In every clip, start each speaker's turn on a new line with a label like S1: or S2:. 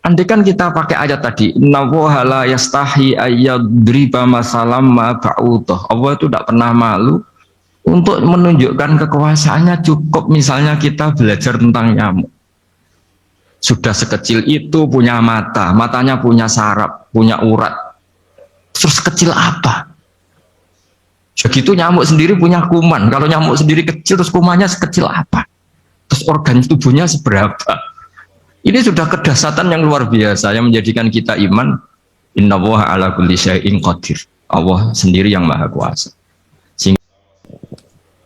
S1: Andai kan kita pakai ayat tadi, innallaha la yastahi ayyadriba masalam ma ba'udah. Allah itu tidak pernah malu untuk menunjukkan kekuasaannya. Cukup misalnya kita belajar tentang nyamuk. Sudah sekecil itu punya mata, matanya punya saraf, punya urat. Terus kecil apa? Begitu nyamuk sendiri punya kuman. Kalau nyamuk sendiri kecil, terus kumannya sekecil apa? Terus organ tubuhnya seberapa? Ini sudah kedahsyatan yang luar biasa yang menjadikan kita iman. Innallaha ala kulli syai'in qadir. Allah sendiri yang maha kuasa.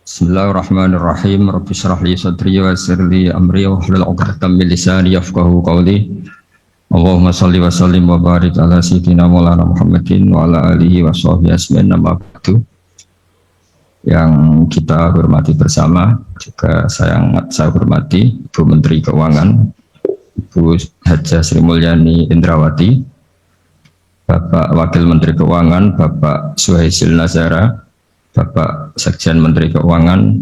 S1: Bismillahirrahmanirrahim. Rabbi shrah li sadri wa yassir li amri wahlul 'uqdatam min lisani yafqahu qawli. Allahumma shalli wa sallim wa barik ala sayyidina Maulana Muhammadin wa ala alihi wa sahbihi ajmain. Amma ba'du. Yang kita hormati bersama, juga saya hormati Ibu Menteri Keuangan, Ibu Hajah Sri Mulyani Indrawati, Bapak Wakil Menteri Keuangan, Bapak Suhaisil Nazara, Bapak Sekjen Menteri Keuangan,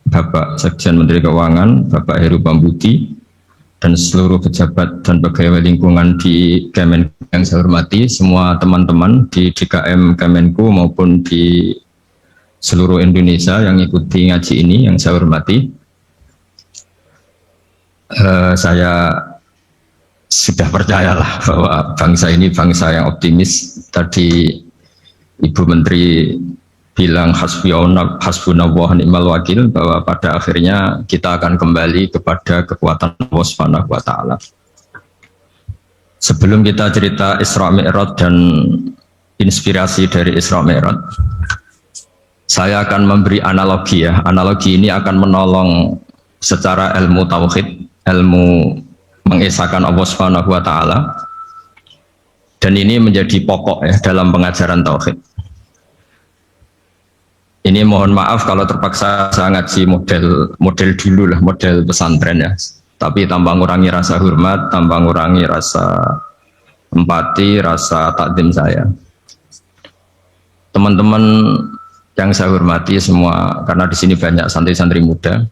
S1: Bapak Sekjen Menteri Keuangan, Bapak Heru Pambudi, dan seluruh pejabat dan pegawai lingkungan di Kemenku yang saya hormati, semua teman-teman di DKM Kemenku maupun di seluruh Indonesia yang ikuti ngaji ini yang saya hormati. Saya sudah percayalah bahwa bangsa ini bangsa yang optimis. Tadi Ibu Menteri bilang hasbunallah ni'mal wakil, bahwa pada akhirnya kita akan kembali kepada kekuatan Allah Subhanahu wa taala. Sebelum kita cerita Isra Mi'raj dan inspirasi dari Isra Mi'raj, saya akan memberi analogi ya. Analogi ini akan menolong secara ilmu tauhid, ilmu mengesahkan Allah Subhanahu wa taala. Dan ini menjadi pokok ya dalam pengajaran tauhid. Ini mohon maaf kalau terpaksa saya ngaji model dulu lah, model pesantren ya. Tapi tanpa ngurangi rasa hormat, tanpa ngurangi rasa empati, rasa takdim saya. Teman-teman yang saya hormati semua, karena di sini banyak santri-santri muda.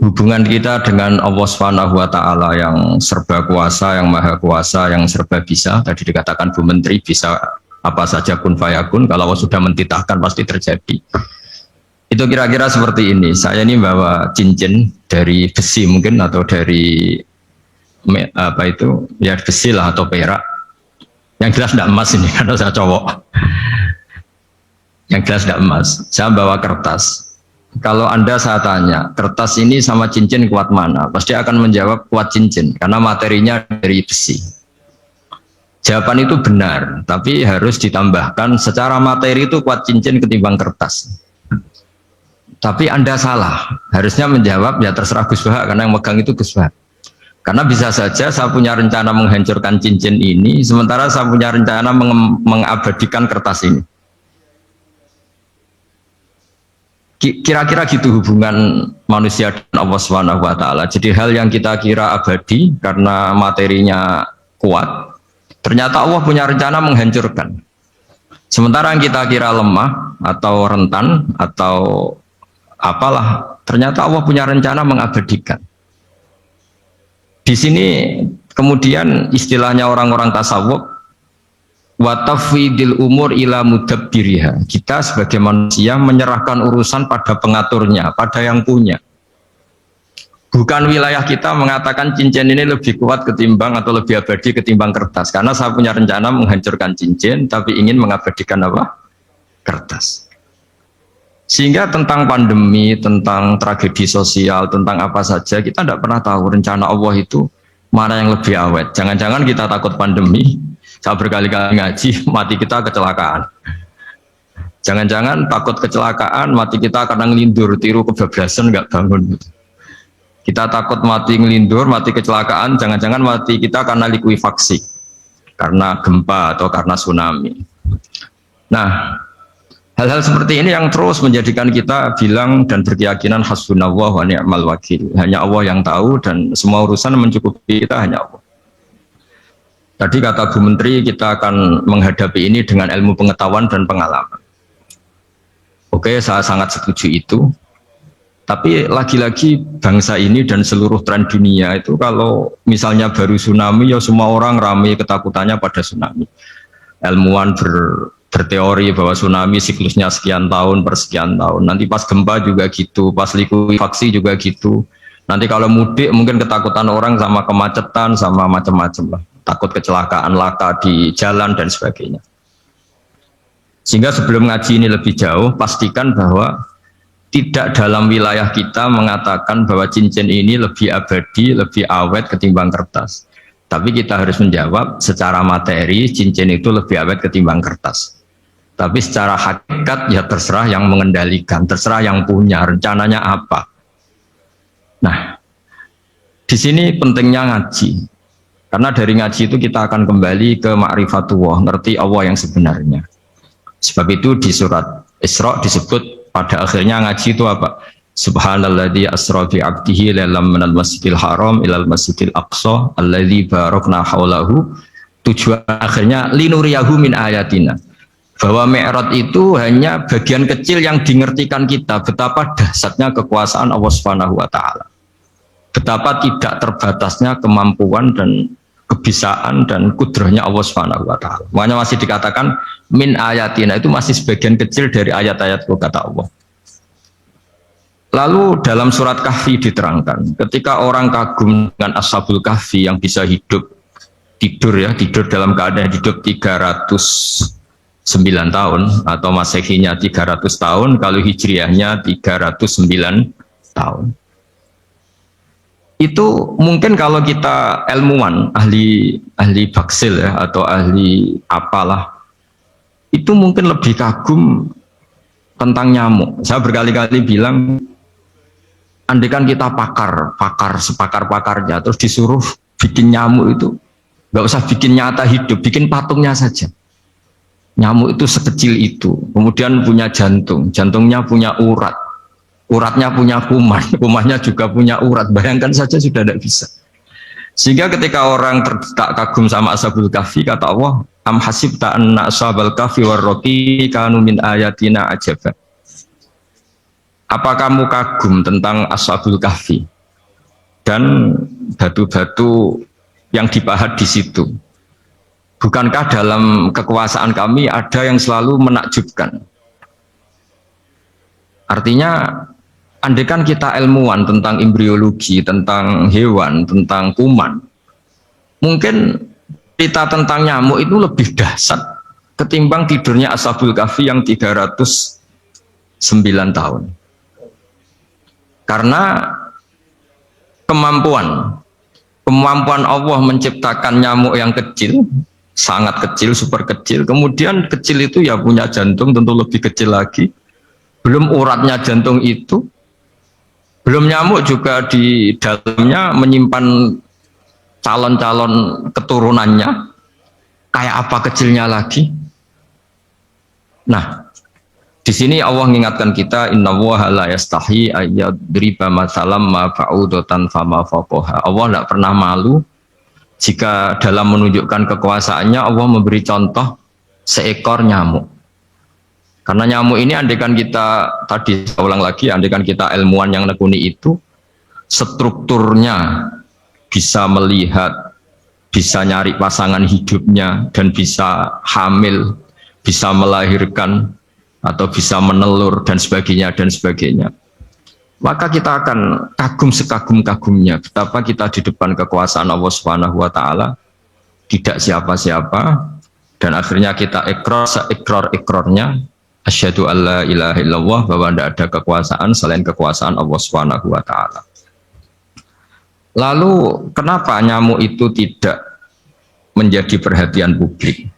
S1: Hubungan kita dengan Allah Subhanahu wa taala yang serba kuasa, yang maha kuasa, yang serba bisa. Tadi dikatakan Bu Menteri bisa apa saja kun fayakun, kalau Allah sudah mentitahkan pasti terjadi. Itu kira-kira seperti ini. Saya ini bawa cincin dari besi mungkin, atau dari apa itu ya, besi lah atau perak. Yang jelas tidak emas ini karena saya cowok. Yang jelas tidak emas. Saya bawa kertas. Kalau Anda saya tanya, kertas ini sama cincin kuat mana? Pasti akan menjawab kuat cincin karena materinya dari besi. Jawaban itu benar, tapi harus ditambahkan secara materi itu kuat cincin ketimbang kertas. Tapi Anda salah, harusnya menjawab ya terserah Gus Wahab, karena yang megang itu Gus Wahab. Karena bisa saja saya punya rencana menghancurkan cincin ini, sementara saya punya rencana mengabadikan kertas ini. Kira-kira gitu hubungan manusia dan Allah Subhanahu wa taala. Jadi hal yang kita kira abadi karena materinya kuat, ternyata Allah punya rencana menghancurkan. Sementara yang kita kira lemah atau rentan atau apalah, ternyata Allah punya rencana mengabadikan. Di sini kemudian istilahnya orang-orang tasawuf, wa tafwidil umur ila mudabbiriha. Kita sebagai manusia menyerahkan urusan pada pengaturnya, pada yang punya. Bukan wilayah kita mengatakan cincin ini lebih kuat ketimbang atau lebih abadi ketimbang kertas. Karena saya punya rencana menghancurkan cincin, tapi ingin mengabadikan apa? Kertas. Sehingga tentang pandemi, tentang tragedi sosial, tentang apa saja, kita tidak pernah tahu rencana Allah itu mana yang lebih awet. Jangan-jangan kita takut pandemi, saya berkali-kali ngaji, mati kita kecelakaan. Jangan-jangan takut kecelakaan, mati kita karena ngelindur, tiru kebablasan, nggak bangun. Kita takut mati ngelindur, mati kecelakaan, jangan-jangan mati kita karena likuifaksi, karena gempa atau karena tsunami. Nah, hal-hal seperti ini yang terus menjadikan kita bilang dan berkeyakinan hasbunallah wa ni'mal wakil. Hanya Allah yang tahu dan semua urusan mencukupi kita hanya Allah. Tadi kata Bu Menteri, kita akan menghadapi ini dengan ilmu pengetahuan dan pengalaman. Oke, saya sangat setuju itu. Tapi lagi-lagi bangsa ini dan seluruh tren dunia itu kalau misalnya baru tsunami ya semua orang ramai ketakutannya pada tsunami. Ilmuwan berteori bahwa tsunami siklusnya sekian tahun per sekian tahun. Nanti pas gempa juga gitu, pas likuifaksi juga gitu. Nanti kalau mudik mungkin ketakutan orang sama kemacetan, sama macam-macam lah. Takut kecelakaan laka di jalan dan sebagainya. Sehingga sebelum ngaji ini lebih jauh, pastikan bahwa tidak dalam wilayah kita mengatakan bahwa cincin ini lebih abadi, lebih awet ketimbang kertas. Tapi kita harus menjawab secara materi, cincin itu lebih awet ketimbang kertas. Tapi secara hakikat ya terserah yang mengendalikan, terserah yang punya, rencananya apa. Nah, di sini pentingnya ngaji. Karena dari ngaji itu kita akan kembali ke ma'rifatullah, ngerti Allah yang sebenarnya. Sebab itu di surat Isra disebut pada akhirnya ngaji itu apa? Subhanalladzi asra bi 'abdihi lailam minal masjidil haram ilal masjidil aqsa alladzi barakna haulahu. Tujuan akhirnya linuriyahu min ayatina. Bahwa Mi'raj itu hanya bagian kecil yang dingertikan kita betapa dahsyatnya kekuasaan Allah Subhanahu wa taala. Betapa tidak terbatasnya kemampuan dan kebisaan dan kudrahnya Allah Subhanahu wa taala. Makanya masih dikatakan min ayatina, itu masih sebagian kecil dari ayat-ayatku kata Allah. Lalu dalam surat Kahfi diterangkan, ketika orang kagum dengan Ashabul Kahfi yang bisa hidup tidur dalam keadaan hidup 309 tahun atau Masehinya 300 tahun, kalau Hijriahnya 309 tahun. Itu mungkin kalau kita ilmuwan, ahli baksil ya, atau ahli apalah, itu mungkin lebih kagum tentang nyamuk. Saya berkali-kali bilang, andaikan kita sepakar-pakarnya, terus disuruh bikin nyamuk itu, nggak usah bikin nyata hidup, bikin patungnya saja. Nyamuk itu sekecil itu, kemudian punya jantung, jantungnya punya urat, uratnya punya kuman, kumannya juga punya urat. Bayangkan saja sudah tidak bisa. Sehingga ketika orang tak kagum sama Ashabul Kahfi, kata Allah, am hasibta anna ashabal kahfi warraqi kanu min ayatina ajaba. Apa kamu kagum tentang Ashabul Kahfi dan batu-batu yang dipahat di situ? Bukankah dalam kekuasaan kami ada yang selalu menakjubkan? Artinya, andaikan kita ilmuwan tentang embriologi, tentang hewan, tentang kuman, mungkin cerita tentang nyamuk itu lebih dahsyat ketimbang tidurnya Ashabul Kahfi yang 309 tahun. Karena kemampuan Allah menciptakan nyamuk yang kecil, sangat kecil, super kecil, kemudian kecil itu ya punya jantung tentu lebih kecil lagi, belum uratnya jantung itu, belum nyamuk juga di dalamnya menyimpan calon-calon keturunannya, kayak apa kecilnya lagi. Nah, di sini Allah mengingatkan kita, innallaha la yastahi ayyadriba matsalam ma ba'udatan fama fawqaha. Allah tidak pernah malu jika dalam menunjukkan kekuasaannya Allah memberi contoh seekor nyamuk. Karena nyamuk ini andaikan kita, tadi saya ulang lagi, andaikan kita ilmuwan yang nekuni itu, strukturnya bisa melihat, bisa nyari pasangan hidupnya, dan bisa hamil, bisa melahirkan, atau bisa menelur, dan sebagainya. Maka kita akan kagum sekagum-kagumnya betapa kita di depan kekuasaan Allah Subhanahu wa taala tidak siapa-siapa, dan akhirnya kita ikrar-ikrarnya asyhadu alla ilaha illallah, bahwa tidak ada kekuasaan selain kekuasaan Allah Subhanahu wa taala. Lalu kenapa nyamuk itu tidak menjadi perhatian publik?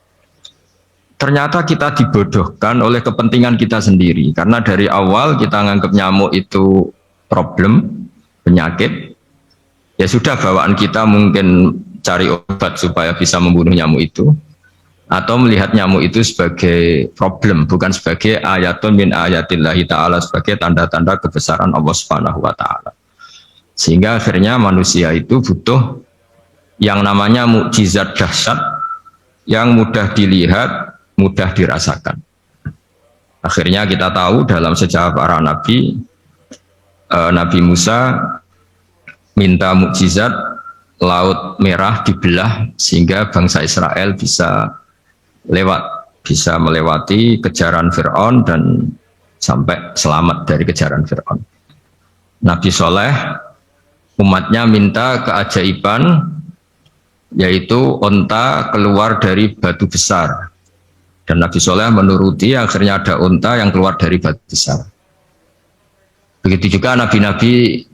S1: Ternyata kita dibodohkan oleh kepentingan kita sendiri. Karena dari awal kita nganggap nyamuk itu problem, penyakit. Ya sudah, bawaan kita mungkin cari obat supaya bisa membunuh nyamuk itu. Atau melihat nyamuk itu sebagai problem, bukan sebagai ayatun min ayatillahi ta'ala, sebagai tanda-tanda kebesaran Allah Subhanahu wa ta'ala. Sehingga akhirnya manusia itu butuh yang namanya mukjizat dahsyat yang mudah dilihat, mudah dirasakan. Akhirnya kita tahu dalam sejarah para nabi, Nabi Musa minta mukjizat Laut Merah dibelah sehingga bangsa Israel bisa bisa melewati kejaran Fir'aun dan sampai selamat dari kejaran Fir'aun. Nabi Soleh umatnya minta keajaiban yaitu onta keluar dari batu besar, dan Nabi Soleh menuruti, akhirnya ada onta yang keluar dari batu besar. Begitu juga nabi-nabi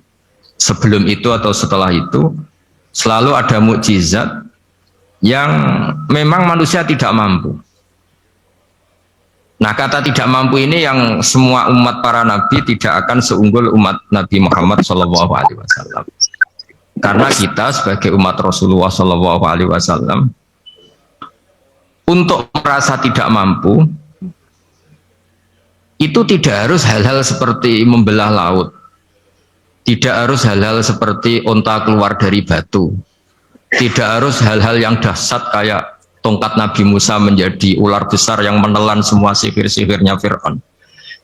S1: sebelum itu atau setelah itu selalu ada mukjizat yang memang manusia tidak mampu. Nah, kata tidak mampu ini yang semua umat para nabi tidak akan seunggul umat Nabi Muhammad SAW. Karena kita sebagai umat Rasulullah SAW untuk merasa tidak mampu itu tidak harus hal-hal seperti membelah laut, tidak harus hal-hal seperti onta keluar dari batu, tidak harus hal-hal yang dahsyat kayak tongkat Nabi Musa menjadi ular besar yang menelan semua sihir-sihirnya Fir'aun.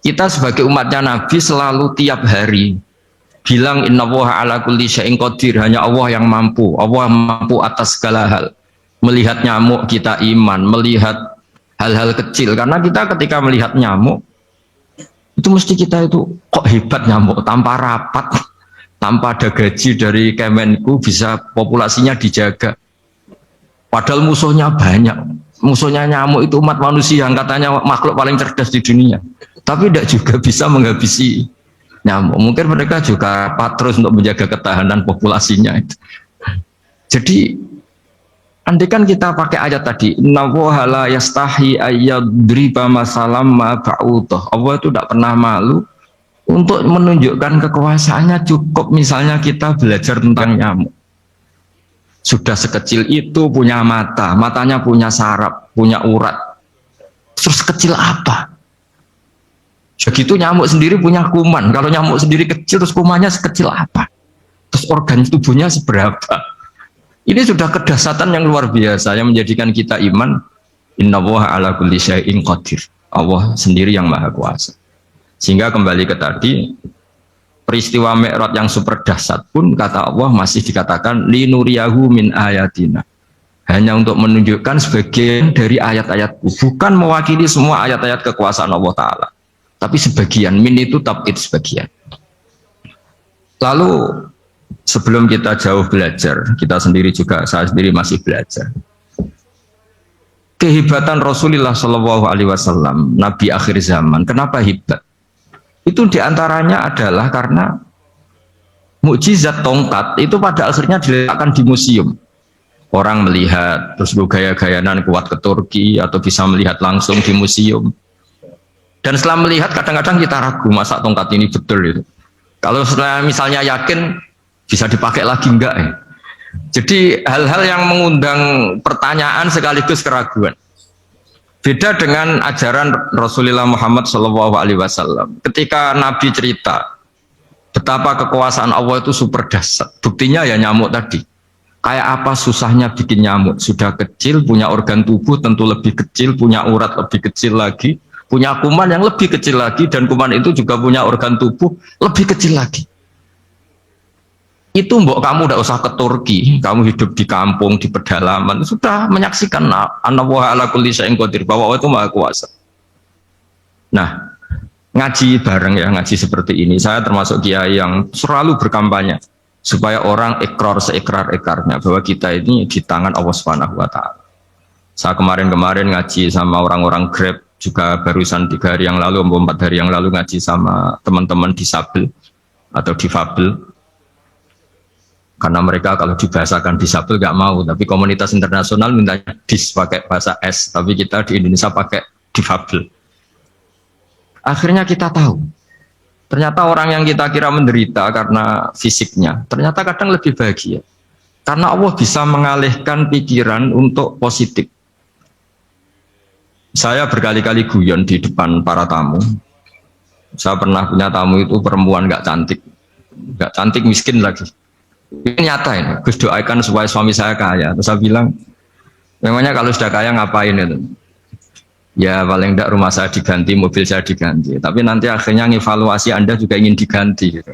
S1: Kita sebagai umatnya Nabi selalu tiap hari bilang innallaha ala kulli syai'in qadir, hanya Allah yang mampu. Allah mampu atas segala hal. Melihat nyamuk kita iman, melihat hal-hal kecil, karena kita ketika melihat nyamuk itu mesti kita itu kok hebat nyamuk, tanpa rapat, tanpa ada gaji dari Kemenku bisa populasinya dijaga. Padahal musuhnya banyak. Musuhnya nyamuk itu umat manusia yang katanya makhluk paling cerdas di dunia. Tapi tidak juga bisa menghabisi nyamuk. Mungkin mereka juga patrus untuk menjaga ketahanan populasinya. Jadi andaikan kita pakai ayat tadi, innallaha la yastahi ayyadriba masalam ma ba'udah. Allah itu tidak pernah malu untuk menunjukkan kekuasaannya. Cukup misalnya kita belajar tentang nyamuk. Sudah sekecil itu punya mata, matanya punya saraf, punya urat. Terus kecil apa? Begitu nyamuk sendiri punya kuman. Kalau nyamuk sendiri kecil, terus kumannya sekecil apa? Terus organ tubuhnya seberapa? Ini sudah kedahsyatan yang luar biasa yang menjadikan kita iman. Innallaha ala kulli syai'in qadir. Allah sendiri yang maha kuasa. Sehingga kembali ke tadi, peristiwa Mi'raj yang super dahsyat pun kata Allah masih dikatakan linuriyahu min ayatina, hanya untuk menunjukkan sebagian dari ayat-ayatku, bukan mewakili semua ayat-ayat kekuasaan Allah Ta'ala, tapi sebagian. Min itu tab'id, sebagian. Lalu sebelum kita jauh belajar, kita sendiri juga, saya sendiri masih belajar kehebatan Rasulullah SAW, Nabi akhir zaman. Kenapa hebat? Itu diantaranya adalah karena mukjizat tongkat itu pada akhirnya diletakkan di museum. Orang melihat, terus gaya-gayanan kuat ke Turki, atau bisa melihat langsung di museum. Dan setelah melihat, kadang-kadang kita ragu, masa tongkat ini betul itu. Kalau setelah misalnya yakin, bisa dipakai lagi enggak ya? Jadi hal-hal yang mengundang pertanyaan sekaligus keraguan. Beda dengan ajaran Rasulullah Muhammad SAW. Ketika Nabi cerita betapa kekuasaan Allah itu super dahsyat, buktinya ya nyamuk tadi. Kayak apa susahnya bikin nyamuk? Sudah kecil, punya organ tubuh tentu lebih kecil, punya urat lebih kecil lagi, punya kuman yang lebih kecil lagi, dan kuman itu juga punya organ tubuh lebih kecil lagi. Itu mbok kamu tidak usah ke Turki, kamu hidup di kampung, di pedalaman, sudah menyaksikan Anallaha ala kulli syai'in qadir, bahwa Allah itu maha kuasa. Nah, ngaji bareng ya, ngaji seperti ini. Saya termasuk kiai yang selalu berkampanye supaya orang ikrar seikrar-ikrarnya bahwa kita ini di tangan Allah Subhanahu wa Ta'ala. Saya kemarin-kemarin ngaji sama orang-orang Grab, juga barusan 3 hari yang lalu, 4 hari yang lalu ngaji sama teman-teman disabel atau difabel. Karena mereka kalau dibahasakan disabel nggak mau, tapi komunitas internasional mintanya dis pakai bahasa S, tapi kita di Indonesia pakai difabel. Akhirnya kita tahu, ternyata orang yang kita kira menderita karena fisiknya, ternyata kadang lebih bahagia. Karena Allah bisa mengalihkan pikiran untuk positif. Saya berkali-kali guyon di depan para tamu. Saya pernah punya tamu itu perempuan nggak cantik miskin lagi. Ini nyata ini, Gus doakan supaya suami saya kaya. Terus saya bilang, memangnya kalau sudah kaya ngapain itu? Ya paling tidak rumah saya diganti, mobil saya diganti. Tapi nanti akhirnya evaluasi Anda juga ingin diganti. Gitu.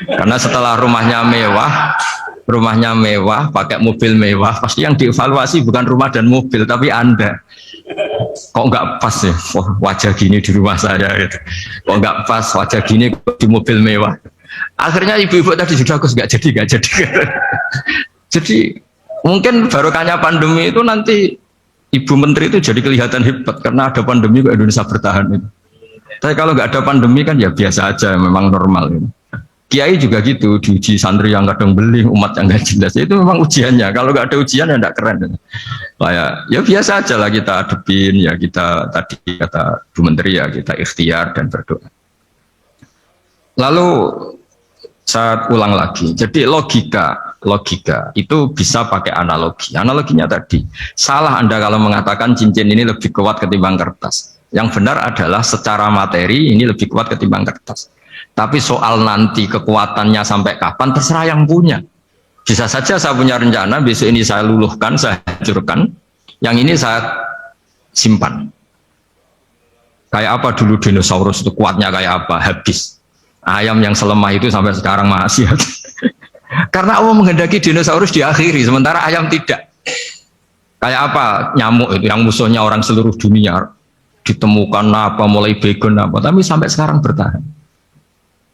S1: Karena setelah rumahnya mewah, pakai mobil mewah, pasti yang dievaluasi bukan rumah dan mobil, tapi Anda. Kok nggak pas ya wajah gini di rumah saya gitu. Kok nggak pas wajah gini di mobil mewah. Akhirnya ibu-ibu tadi sudah aku nggak jadi. Jadi mungkin barokahnya pandemi itu nanti ibu menteri itu jadi kelihatan hebat karena ada pandemi kok Indonesia bertahan itu. Tapi kalau nggak ada pandemi kan ya biasa aja, memang normal gitu. Kiai juga gitu, diuji santri yang kadang beli, umat yang nggak jelas. Itu memang ujiannya. Kalau nggak ada ujian ya nggak keren. Kayak ya biasa aja lah kita hadepin, ya kita tadi kata Bu Menteri ya kita ikhtiar dan berdoa. Lalu saya ulang lagi. Jadi logika itu bisa pakai analogi. Analoginya tadi, salah Anda kalau mengatakan cincin ini lebih kuat ketimbang kertas. Yang benar adalah secara materi ini lebih kuat ketimbang kertas. Tapi soal nanti kekuatannya sampai kapan terserah yang punya. Bisa saja saya punya rencana besok ini saya luluhkan, saya hancurkan, yang ini saya simpan. Kayak apa dulu dinosaurus itu kuatnya kayak apa? Habis. Ayam yang selemah itu sampai sekarang masih ada. Karena Allah menghendaki dinosaurus diakhiri, sementara ayam tidak. Kayak apa nyamuk itu yang musuhnya orang seluruh dunia, ditemukan apa mulai begon apa, tapi sampai sekarang bertahan.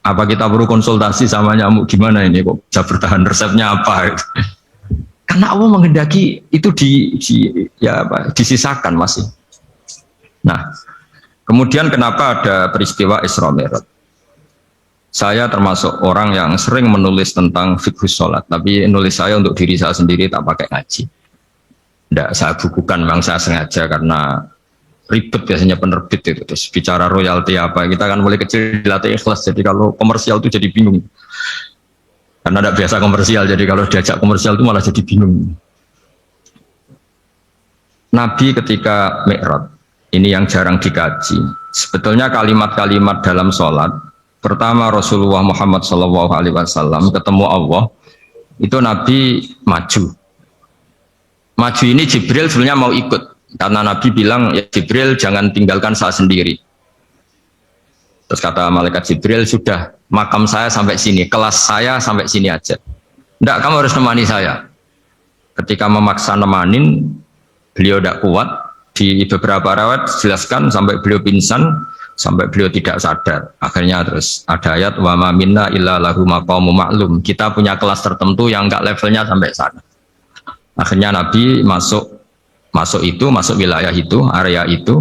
S1: Apa kita perlu konsultasi sama nyamuk gimana ini kok bisa bertahan, resepnya apa gitu. Karena Allah menghendaki itu disisakan masih. Nah, kemudian kenapa ada peristiwa Isra Mi'raj? Saya termasuk orang yang sering menulis tentang fikih sholat, tapi nulis saya untuk diri saya sendiri tak pakai ngaji. Tidak saya bukukan, memang saya sengaja karena ribet biasanya penerbit itu, terus bicara royalti apa, kita kan mulai kecil dilatih ikhlas, jadi kalau komersial itu jadi bingung karena tidak biasa komersial, jadi kalau diajak komersial itu malah jadi bingung. Nabi ketika Mi'raj ini yang jarang dikaji, sebetulnya kalimat-kalimat dalam sholat pertama Rasulullah Muhammad SAW ketemu Allah itu Nabi maju ini Jibril sebenarnya mau ikut karena Nabi bilang, ya Jibril jangan tinggalkan saya sendiri. Terus kata malaikat Jibril, sudah makam saya sampai sini, kelas saya sampai sini aja. Enggak, kamu harus nemani saya. Ketika memaksa nemanin, beliau tidak kuat. Di beberapa riwayat jelaskan sampai beliau pingsan, sampai beliau tidak sadar. Akhirnya terus ada ayat, wa ma minna illa lahu maqamun ma'lum. Kita punya kelas tertentu yang enggak levelnya sampai sana. Akhirnya Nabi masuk wilayah itu, area itu,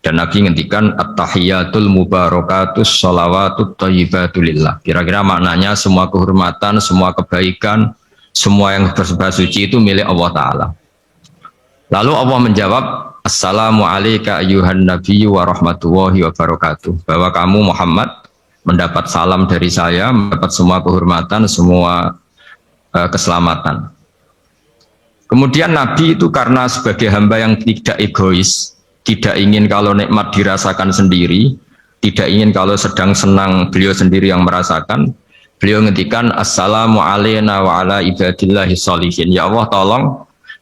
S1: dan Nabi ngendikan at-tahiyatul mubarakatus sholawatut thayyibatulillah. Kira-kira maknanya semua kehormatan, semua kebaikan, semua yang bersembah suci itu milik Allah Ta'ala. Lalu Allah menjawab, assalamu alayka ayyuhan nabiyyu wa rahmatullahi wa barakatuh. Bahwa kamu Muhammad mendapat salam dari saya, mendapat semua kehormatan, semua keselamatan. Kemudian Nabi itu karena sebagai hamba yang tidak egois, tidak ingin kalau nikmat dirasakan sendiri, tidak ingin kalau sedang senang beliau sendiri yang merasakan, beliau ngendikan assalamu alayna wa ala ibadillahi sholihin. Ya Allah tolong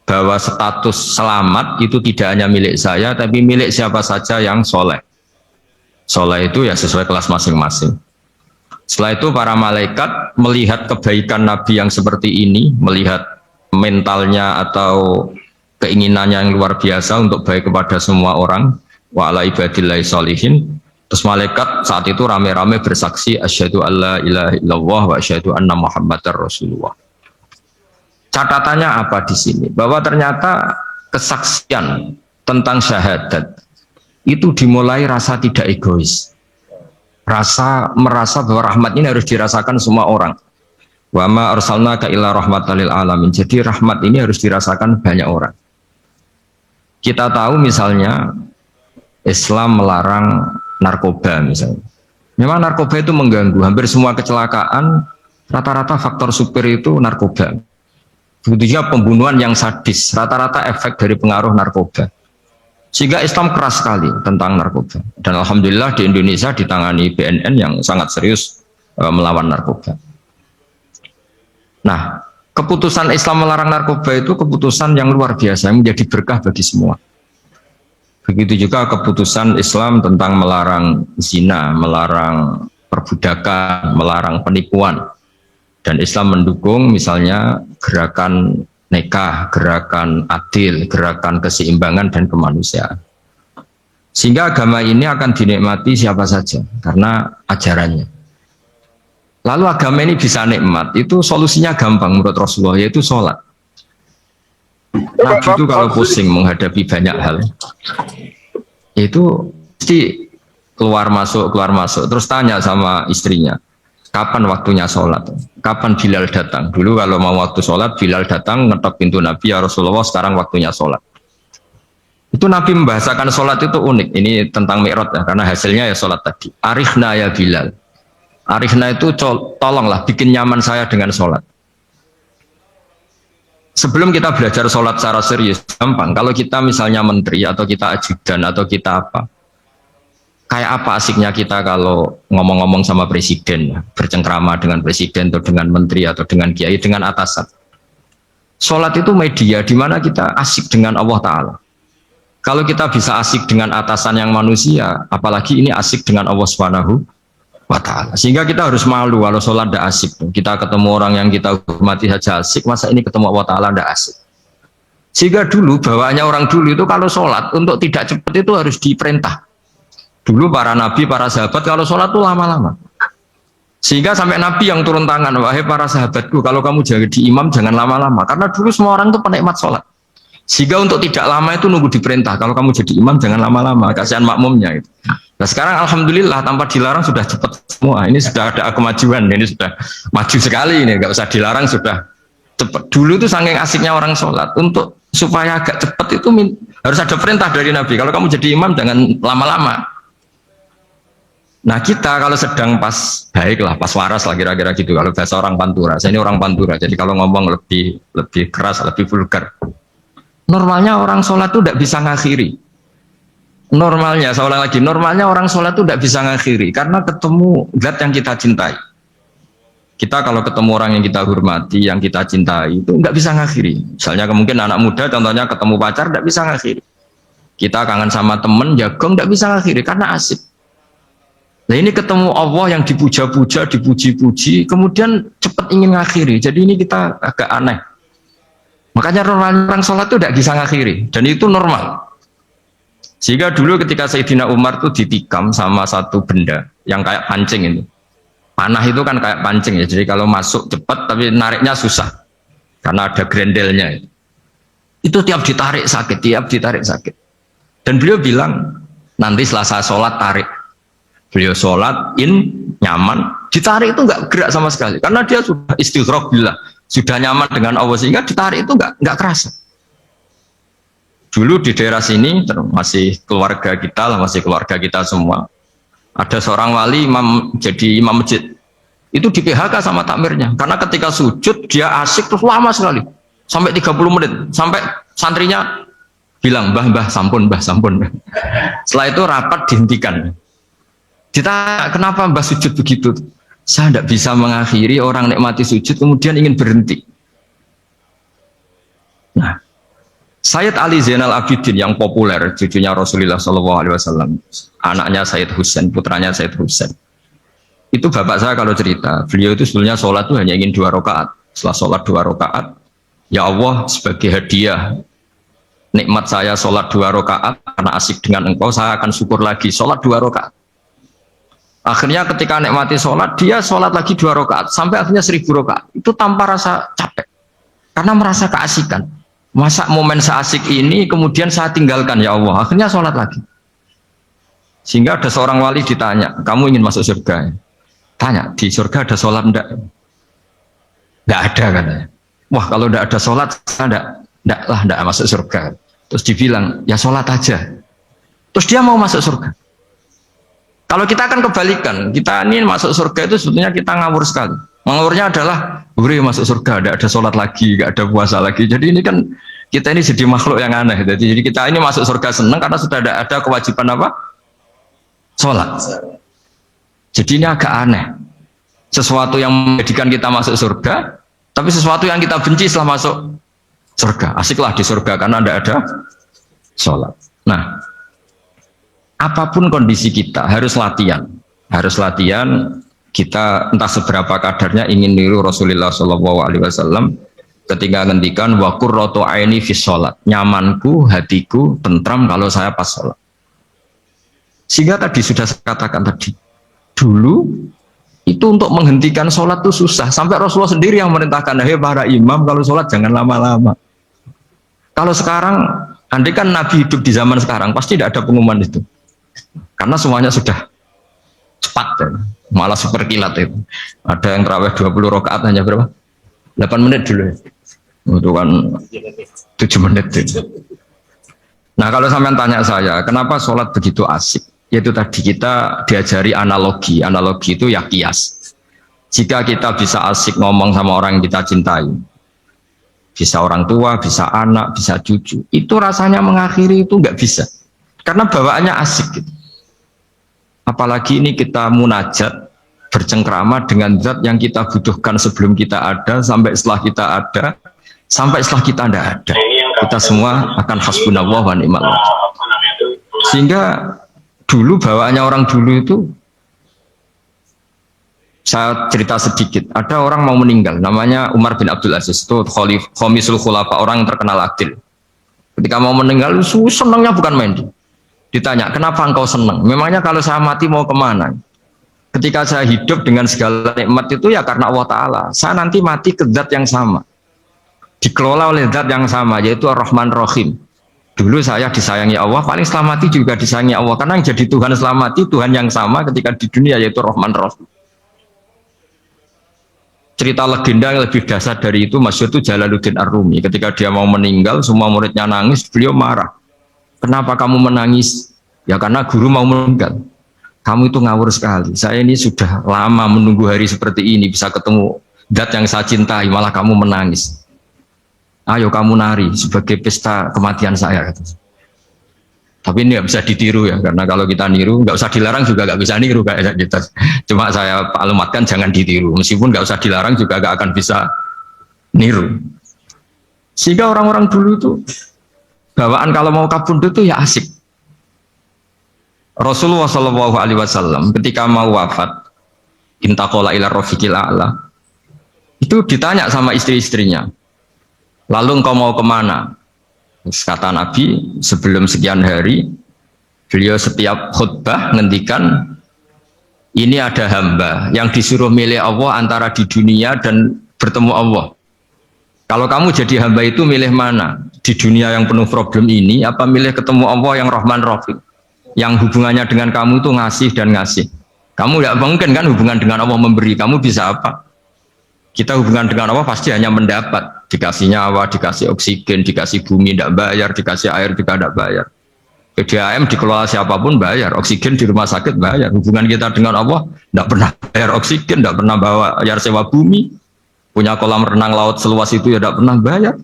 S1: bahwa status selamat itu tidak hanya milik saya, tapi milik siapa saja yang soleh. Soleh itu ya sesuai kelas masing-masing. Setelah itu para malaikat melihat kebaikan Nabi yang seperti ini, melihat mentalnya atau keinginannya yang luar biasa untuk baik kepada semua orang, wa ala ibadillahi sholihin. Terus malaikat saat itu rame-rame bersaksi asyhadu alla ilaha illallah wa asyhadu anna muhammadar rasulullah. Catatannya apa di sini? Bahwa ternyata kesaksian tentang syahadat itu dimulai rasa tidak egois, merasa bahwa rahmat ini harus dirasakan semua orang. Wa ma arsalnaka illa rahmatan lil alamin. Jadi rahmat ini harus dirasakan banyak orang. Kita tahu misalnya Islam melarang narkoba misalnya. Memang narkoba itu mengganggu, hampir semua kecelakaan rata-rata faktor supir itu narkoba. Begitu juga pembunuhan yang sadis, rata-rata efek dari pengaruh narkoba. Sehingga Islam keras sekali tentang narkoba. Dan alhamdulillah di Indonesia ditangani BNN yang sangat serius melawan narkoba. Nah, keputusan Islam melarang narkoba itu keputusan yang luar biasa, yang menjadi berkah bagi semua. Begitu juga keputusan Islam tentang melarang zina, melarang perbudakan, melarang penipuan. Dan Islam mendukung misalnya gerakan nikah, gerakan adil, gerakan keseimbangan dan kemanusiaan. Sehingga agama ini akan dinikmati siapa saja karena ajarannya. Lalu agama ini bisa nikmat, itu solusinya gampang menurut Rasulullah, yaitu sholat. Nabi itu kalau pusing menghadapi banyak hal, itu mesti keluar masuk, terus tanya sama istrinya, kapan waktunya sholat? Kapan Bilal datang? Dulu kalau mau waktu sholat, Bilal datang, ngetok pintu Nabi, ya Rasulullah sekarang waktunya sholat. Itu Nabi membahasakan sholat itu unik, ini tentang Mi'raj ya, karena hasilnya ya sholat tadi. Arifna ya Bilal. Arifna itu tolonglah bikin nyaman saya dengan sholat. Sebelum kita belajar sholat secara serius, gampang. Kalau kita misalnya menteri atau kita ajudan atau kita apa, kayak apa asiknya kita kalau ngomong-ngomong sama presiden, bercengkrama dengan presiden atau dengan menteri atau dengan kiai, dengan atasan. Sholat itu media di mana kita asik dengan Allah Ta'ala. Kalau kita bisa asik dengan atasan yang manusia, apalagi ini asik dengan Allah Subhanahu wa ta'ala. Sehingga kita harus malu kalau sholat tidak asik. Kita ketemu orang yang kita hormati saja asik, masa ini ketemu Allah Ta'ala tidak asik. Sehingga dulu, bawaannya orang dulu itu kalau sholat, untuk tidak cepat itu harus diperintah. Dulu para nabi, para sahabat kalau sholat itu lama-lama. Sehingga sampai nabi yang turun tangan, wahai para sahabatku, kalau kamu jadi imam jangan lama-lama. Karena dulu semua orang itu penikmat sholat. Sehingga untuk tidak lama itu nunggu diperintah. Kalau kamu jadi imam jangan lama-lama, kasihan makmumnya itu. Nah sekarang alhamdulillah tanpa dilarang sudah cepat semua. Ini sudah ada kemajuan, ini sudah maju sekali ini, nggak usah dilarang sudah cepat. Dulu itu saking asiknya orang sholat, untuk supaya agak cepat itu harus ada perintah dari Nabi. Kalau kamu jadi imam jangan lama-lama. Nah kita kalau sedang pas baiklah, pas waras lah kira-kira gitu. Kalau bahasa orang Pantura, saya ini orang Pantura, jadi kalau ngomong lebih keras, lebih vulgar. Normalnya orang sholat itu tidak bisa ngakhiri. Normalnya, saya ulang lagi, normalnya orang sholat itu tidak bisa ngakhiri karena ketemu zat yang kita cintai. Kita kalau ketemu orang yang kita hormati, yang kita cintai itu nggak bisa ngakhiri. Misalnya mungkin anak muda, contohnya ketemu pacar tidak bisa ngakhiri. Kita kangen sama temen, jagung tidak bisa ngakhiri karena asik. Nah ini ketemu Allah yang dipuja-puja, dipuji-puji, kemudian cepat ingin ngakhiri. Jadi ini kita agak aneh. Makanya orang sholat itu tidak bisa ngakhiri, dan itu normal. Sehingga dulu ketika Sayyidina Umar itu ditikam sama satu benda yang kayak pancing itu. Panah itu kan kayak pancing ya, jadi kalau masuk cepat tapi nariknya susah karena ada grendelnya. Itu tiap ditarik sakit, Dan beliau bilang, nanti setelah saya sholat tarik. Beliau sholat, nyaman, ditarik itu nggak gerak sama sekali karena dia sudah istighraq billah, sudah nyaman dengan Allah, sehingga ditarik itu nggak kerasa. Dulu di daerah sini masih keluarga kita semua. Ada seorang wali jadi imam masjid. Itu di PHK sama takmirnya karena ketika sujud dia asik terus lama sekali. Sampai 30 menit. Sampai santrinya bilang, "Mbah, sampun." Setelah itu rapat dihentikan. Ditanya, "Kenapa Mbah sujud begitu?" "Saya tidak bisa mengakhiri orang nikmati sujud kemudian ingin berhenti." Nah, Sayyid Ali Zainal Abidin yang populer, cucunya Rasulullah SAW, anaknya Sayyid Husain, putranya Sayyid Husain. Itu bapak saya kalau cerita, beliau itu sebetulnya sholat itu hanya ingin 2 rakaat. Setelah sholat 2 rakaat, ya Allah sebagai hadiah nikmat saya sholat 2 rakaat karena asik dengan engkau, saya akan syukur lagi sholat 2 rakaat. Akhirnya ketika nikmati sholat, dia sholat lagi 2 rakaat sampai akhirnya 1000 rakaat. Itu tanpa rasa capek, karena merasa keasikan. Masa momen seasik ini kemudian saya tinggalkan ya Allah, akhirnya sholat lagi. Sehingga ada seorang wali ditanya, "Kamu ingin masuk surga?" Tanya, "Di surga ada sholat enggak?" "Enggak ada," katanya. "Wah, kalau enggak ada sholat, saya enggak masuk surga." Terus dibilang, "Ya sholat aja." Terus dia mau masuk surga. Kalau kita akan kebalikan, kita ini masuk surga itu sebetulnya kita ngawur sekali. Mengawurnya adalah, masuk surga, ada sholat lagi, gak ada puasa lagi. Jadi ini kan, kita ini jadi makhluk yang aneh. Jadi kita ini masuk surga senang karena sudah ada kewajiban apa? Sholat. Jadi ini agak aneh. Sesuatu yang menjadikan kita masuk surga, tapi sesuatu yang kita benci setelah masuk surga. Asiklah di surga karena tidak ada sholat. Nah, apapun kondisi kita harus latihan kita entah seberapa kadarnya ingin niru Rasulullah SAW ketika ngendikan wa qurratu aini fi sholat, nyamanku hatiku tentram kalau saya pas sholat. Sehingga tadi sudah saya katakan tadi, dulu itu untuk menghentikan sholat itu susah, sampai Rasulullah sendiri yang merintahkan, hei para imam kalau sholat jangan lama-lama. Kalau sekarang, andai kan Nabi hidup di zaman sekarang, pasti tidak ada pengumuman itu, karena semuanya sudah cepat ya. Malah super kilat itu. Ada yang terawih 20 rakaat hanya berapa? 8 menit dulu. Itu kan 7 menit itu. Nah kalau sampean tanya saya, kenapa sholat begitu asik? Yaitu tadi kita diajari analogi. Analogi itu ya kias. Jika kita bisa asik ngomong sama orang yang kita cintai, bisa orang tua, bisa anak, bisa cucu, itu rasanya mengakhiri itu nggak bisa. Karena bawaannya asik gitu. Apalagi ini kita munajat bercengkrama dengan zat yang kita butuhkan sebelum kita ada, sampai setelah kita ada, sampai setelah kita tidak ada. Kita semua akan hasbunallah wa ni'mal wakil. Sehingga dulu bawaannya orang dulu itu, saya cerita sedikit. Ada orang mau meninggal, namanya Umar bin Abdul Aziz, itu khamisul khulafa, orang yang terkenal adil. Ketika mau meninggal, senangnya bukan main. Ditanya, kenapa engkau senang? Memangnya kalau saya mati mau kemana? Ketika saya hidup dengan segala nikmat itu ya karena Allah Ta'ala. Saya nanti mati ke zat yang sama, dikelola oleh zat yang sama, yaitu Ar-Rahman Rahim. Dulu saya disayangi Allah, paling setelah mati juga disayangi Allah, karena yang jadi Tuhan setelah mati Tuhan yang sama ketika di dunia, yaitu Rahman Rahim. Cerita legenda yang lebih dasar dari itu masyhur itu Jalaluddin Ar-Rumi. Ketika dia mau meninggal, semua muridnya nangis, beliau marah. Kenapa kamu menangis? Ya karena guru mau meninggal. Kamu itu ngawur sekali. Saya ini sudah lama menunggu hari seperti ini, bisa ketemu zat yang saya cintai, malah kamu menangis. Ayo kamu nari sebagai pesta kematian saya. Tapi ini nggak bisa ditiru ya, karena kalau kita niru, nggak usah dilarang juga nggak bisa niru kayak kita. Cuma saya maklumatkan jangan ditiru, meskipun nggak usah dilarang juga nggak akan bisa niru. Sehingga orang-orang dulu itu bawaan kalau mau kabundut itu ya asik. Rasulullah SAW ketika mau wafat, intaqala ila rafiqil a'la, itu ditanya sama istri-istrinya, lalu engkau mau kemana? Kata Nabi, sebelum sekian hari, beliau setiap khutbah ngendikan, ini ada hamba yang disuruh milih Allah antara di dunia dan bertemu Allah. Kalau kamu jadi hamba itu milih mana? Di dunia yang penuh problem ini, apa milih ketemu Allah yang Rahman Rahim? Yang hubungannya dengan kamu itu ngasih dan ngasih. Kamu tidak mungkin kan hubungan dengan Allah memberi, kamu bisa apa? Kita hubungan dengan Allah pasti hanya mendapat, dikasih nyawa, dikasih oksigen, dikasih bumi tidak bayar, dikasih air juga tidak bayar. PDAM dikelola siapapun bayar, oksigen di rumah sakit bayar. Hubungan kita dengan Allah tidak pernah bayar oksigen, tidak pernah bayar sewa bumi, punya kolam renang laut seluas itu ya tidak pernah bayar.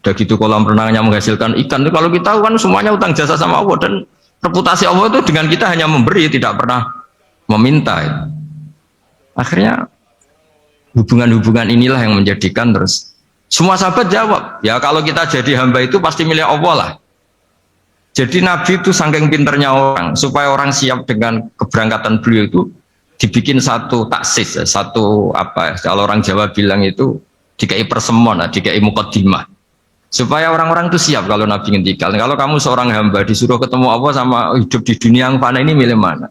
S1: Udah gitu kolam renangnya menghasilkan ikan. Kalau kita kan semuanya utang jasa sama Allah, dan reputasi Allah itu dengan kita hanya memberi, tidak pernah meminta. Akhirnya hubungan-hubungan inilah yang menjadikan terus semua sahabat jawab, ya kalau kita jadi hamba itu pasti milik Allah lah. Jadi Nabi itu saking pinternya orang, supaya orang siap dengan keberangkatan beliau itu dibikin satu taksis, satu apa, kalau orang Jawa bilang itu dikai persemon, dikai mukaddimah, supaya orang-orang itu siap kalau Nabi ngendikan. Kalau kamu seorang hamba disuruh ketemu Allah sama hidup di dunia yang fana ini, milih mana?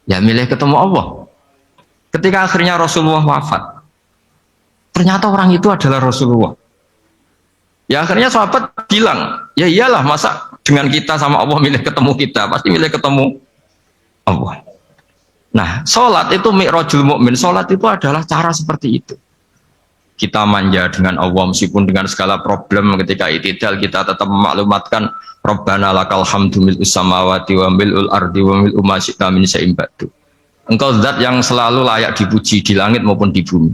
S1: Ya milih ketemu Allah. Ketika akhirnya Rasulullah wafat, ternyata orang itu adalah Rasulullah. Ya akhirnya sahabat bilang, ya iyalah, masa dengan kita sama Allah milih ketemu kita, pasti milih ketemu Allah. Nah, sholat itu mi'rajul mu'min, sholat itu adalah cara seperti itu. Kita manja dengan Allah meskipun dengan segala problem, ketika itidal kita tetap memaklumatkan Rabbana lakal hamdu mil'us samawati wa mil'ul ardi wa mil'u ma syi'ta min syai'in ba'du. Engkau zat yang selalu layak dipuji di langit maupun di bumi.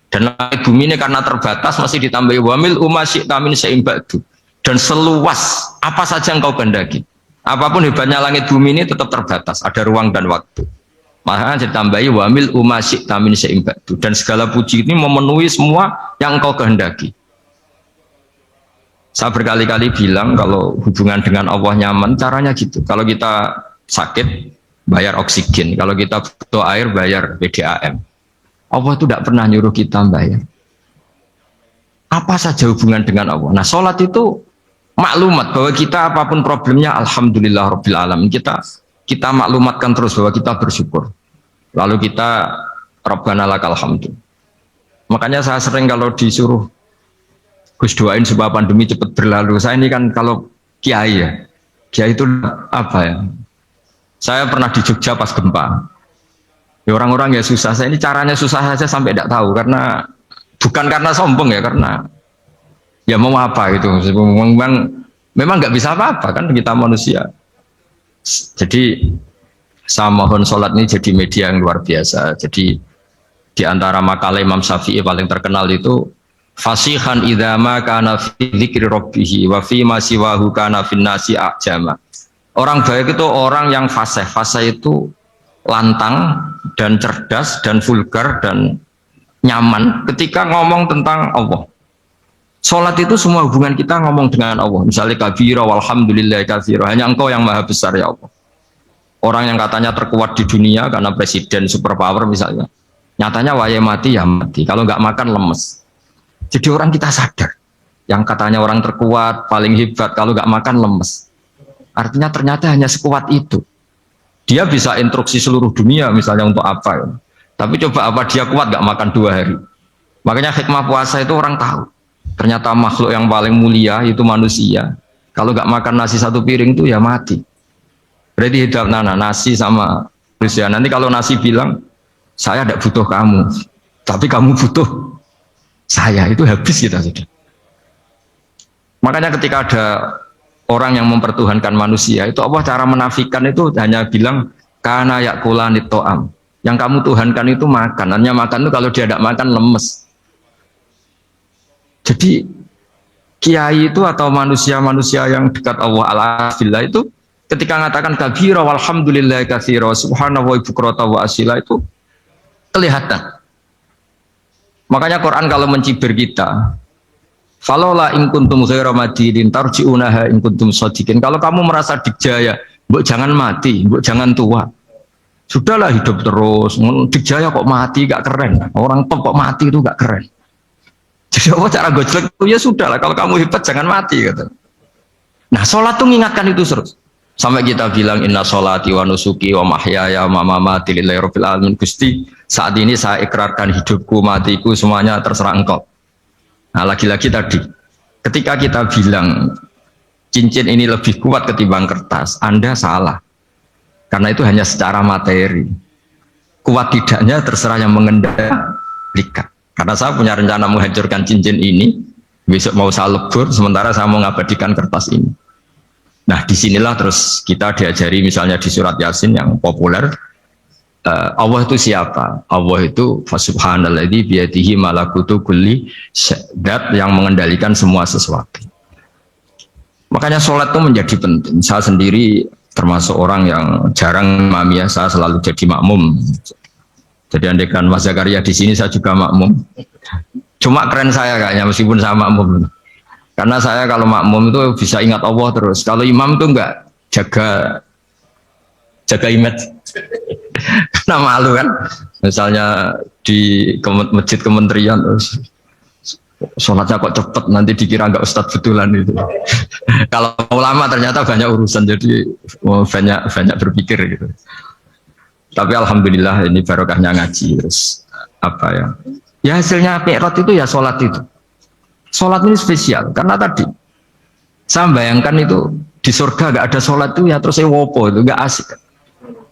S1: Dan langit bumi ini karena terbatas masih ditambahi wa mil'u ma syi'ta min syai'in ba'du. Dan seluas apa saja engkau kehendaki. Apapun hebatnya langit bumi ini tetap terbatas, ada ruang dan waktu. Maka ditambahi wa mil'u ma syi'ta min syai'in ba'du. Dan segala puji ini memenuhi semua yang engkau kehendaki. Saya berkali-kali bilang kalau hubungan dengan Allah nyaman, caranya gitu. Kalau kita sakit, bayar oksigen. Kalau kita butuh air, bayar PDAM. Allah itu tidak pernah nyuruh kita bayar. Apa saja hubungan dengan Allah. Nah, sholat itu maklumat bahwa kita apapun problemnya, alhamdulillah rabbil alamin. Kita maklumatkan terus bahwa kita bersyukur. Lalu kita Rabbana lakal hamdu. Makanya saya sering kalau disuruh Gus doain supaya pandemi cepat berlalu. Saya ini kan kalau kiai ya. Kiai itu apa ya? Saya pernah di Jogja pas gempa. Ya orang-orang ya susah. Saya ini caranya susah saja sampai tidak tahu karena bukan karena sombong ya, karena ya mau apa gitu. Memang nggak bisa apa-apa kan kita manusia. Jadi saya mohon sholat ini jadi media yang luar biasa. Jadi di antara makalah Imam Syafi'i paling terkenal itu fasihan idama kana fi dzikri rabbih wa fi ma siwahu kana fin nasi ajama. Orang baik itu orang yang fasih. Fasih itu lantang dan cerdas dan vulgar dan nyaman ketika ngomong tentang Allah. Salat itu semua hubungan kita ngomong dengan Allah. Misalnya kabira walhamdulillah katsira. Hanya Engkau yang maha besar ya Allah. Orang yang katanya terkuat di dunia karena presiden superpower misalnya. Nyatanya waya mati ya mati. Kalau nggak makan lemes. Jadi orang kita sadar. Yang katanya orang terkuat, paling hebat, kalau nggak makan lemes. Artinya ternyata hanya sekuat itu. Dia bisa instruksi seluruh dunia misalnya untuk apa ya. Tapi coba apa dia kuat nggak makan 2 hari. Makanya hikmah puasa itu orang tahu. Ternyata makhluk yang paling mulia itu manusia. Kalau nggak makan nasi 1 piring itu ya mati. Berarti hidup nasi sama manusia. Nanti kalau nasi bilang saya tidak butuh kamu, tapi kamu butuh saya, itu habis kita sudah. Makanya ketika ada orang yang mempertuhankan manusia, itu Allah cara menafikan itu hanya bilang kana yakulani to'am. Yang kamu tuhankan itu makan. Hanya makan itu kalau dia tidak makan lemes. Jadi kiai itu atau manusia-manusia yang dekat Allah ala-billah itu ketika mengatakan kabira walhamdulillah katsira subhanahu wa bukrata wa asila itu kelihatan. Makanya Quran kalau mencibir kita, falola in kuntum ghaira madidin tarji'unaha in kuntum shadiqin. Kalau kamu merasa dijaya, mbok jangan mati, mbok jangan tua. Sudahlah hidup terus. Dijaya kok mati gak keren. Orang top kok mati itu gak keren. Jadi apa cara gojlek itu ya sudahlah. Kalau kamu hebat jangan mati gitu. Nah, sholat tuh mengingatkan itu terus. Sampai kita bilang inna sholati wa nusuki wa mahyaya wa mamati lillahi rabbil alamin. Gusti, saat ini saya ikrarkan hidupku, matiku semuanya terserah Engkau. Nah, lagi-lagi tadi ketika kita bilang cincin ini lebih kuat ketimbang kertas, Anda salah. Karena itu hanya secara materi. Kuat tidaknya terserah yang mengendalikan. Karena saya punya rencana menghancurkan cincin ini, besok mau saya lebur, sementara saya mau mengabadikan kertas ini. Nah, disinilah terus kita diajari misalnya di surat Yasin yang populer, Allah itu siapa? Allah itu subhanalladzi biyadihi malakutu kulli syai', yang mengendalikan semua sesuatu. Makanya sholat itu menjadi penting. Saya sendiri termasuk orang yang jarang imam ya, saya selalu jadi makmum. Jadi andekan Mas Zakaria di sini saya juga makmum. Cuma keren saya kayaknya meskipun saya makmum. Karena saya kalau makmum itu bisa ingat Allah terus. Kalau imam itu enggak jaga image. Karena malu kan. Misalnya di masjid kementerian terus sholatnya kok cepet nanti dikira enggak ustadz betulan itu. Kalau ulama ternyata banyak urusan jadi banyak berpikir gitu. Tapi alhamdulillah ini barokahnya ngaji terus apa ya? Ya hasilnya mi'raj itu ya sholat itu. Sholat ini spesial karena tadi saya bayangkan itu di surga gak ada sholat itu ya terus wopo itu gak asik.